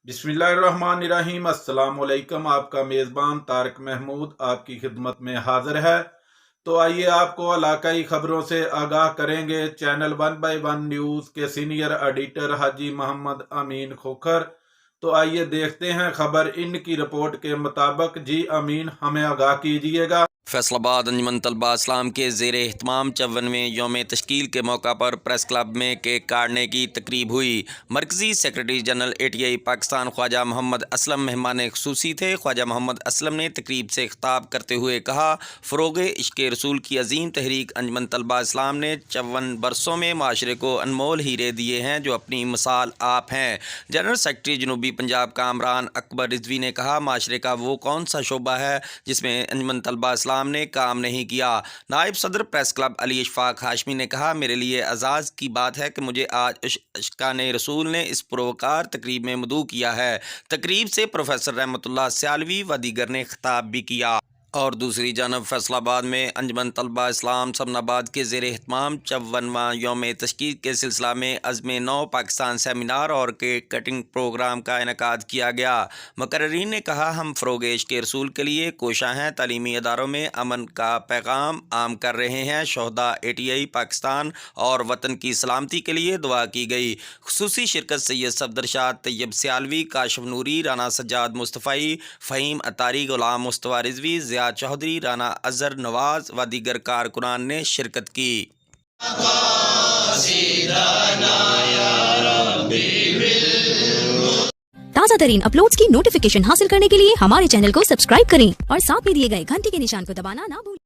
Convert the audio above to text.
बिस्मिल्लाहिर्रहमानिर्रहीम। अस्सलाम वालेकुम। आपका मेज़बान तारिक महमूद आपकी खिदमत में हाजिर है। तो आइए आपको इलाकाई खबरों से आगाह करेंगे चैनल 1x1 न्यूज़ के सीनियर एडिटर हाजी मोहम्मद अमीन खोखर। तो आइए देखते हैं खबर इनकी रिपोर्ट के मुताबिक। जी अमीन, हमें आगाह कीजिएगा। फैसलाबाद अंजुमन तलबा इस्लाम के ज़ेर एहतमाम 54वें यौम तश्कील के मौका पर प्रेस क्लब में केक काटने की तकरीब हुई। मरकज़ी secretary general ATI Pakistan Khwaja Muhammad Aslam मेहमान ख़ुसूसी थे। ख्वाजा मोहम्मद असलम ने तकरीब से खिताब करते हुए कहा, फ़रोग़ इश्क़ रसूल की अजीम तहरीक अंजुमन तलबा इस्लाम ने 54 बरसों में माशरे को अनमोल हीरे दिए हैं जो अपनी मिसाल आप हैं। जनरल सेक्रेटरी जनूबी पंजाब कामरान अकबर रिजवी ने कहा, माशरे का वो कौन सा शोबा है जिसमें अंजुमन तलबा इस्लाम ने काम नहीं किया। नायब सदर प्रेस क्लब अली इशफाक हाशमी ने कहा, मेरे लिए एजाज़ की बात है कि मुझे आज इश्क़ान रसूल ने इस पुरवकार तकरीब में मदऊ किया है। तकरीब से प्रोफेसर रहमतुल्लाह सियालवी व दीगर ने खिताब भी किया। और दूसरी जानब फैसलाबाद में अंजुमन तलबा इस्लाम समनाबाद के ज़ेर एहतमाम 54वां यौम तश्कील के सिलसिला में अज़्म नौ पाकिस्तान सेमिनार और केक कटिंग प्रोग्राम का इनेकाद किया गया। मुकर्रीन ने कहा, हम फ़रोग़ इश्क़ रसूल के लिए कोशा हैं, तालीमी इदारों में अमन का पैगाम आम कर रहे हैं। शोहदा ATI पाकिस्तान और वतन की सलामती के लिए दुआ की गई। खुसूसी शिरकत सैयद सफदरशाद तैयब सियालवी, काशिफ नूरी, राना सज्जाद मुस्तफ़ाई, फ़हीम अतारी, गुलाम मुस्तफ़ा रिजवी, चौधरी, राना अजहर नवाज व दीगर कारकुनान ने शिरकत की। ताज़ा तरीन अपलोड्स की नोटिफिकेशन हासिल करने के लिए हमारे चैनल को सब्सक्राइब करें और साथ में दिए गए घंटी के निशान को दबाना ना भूलें।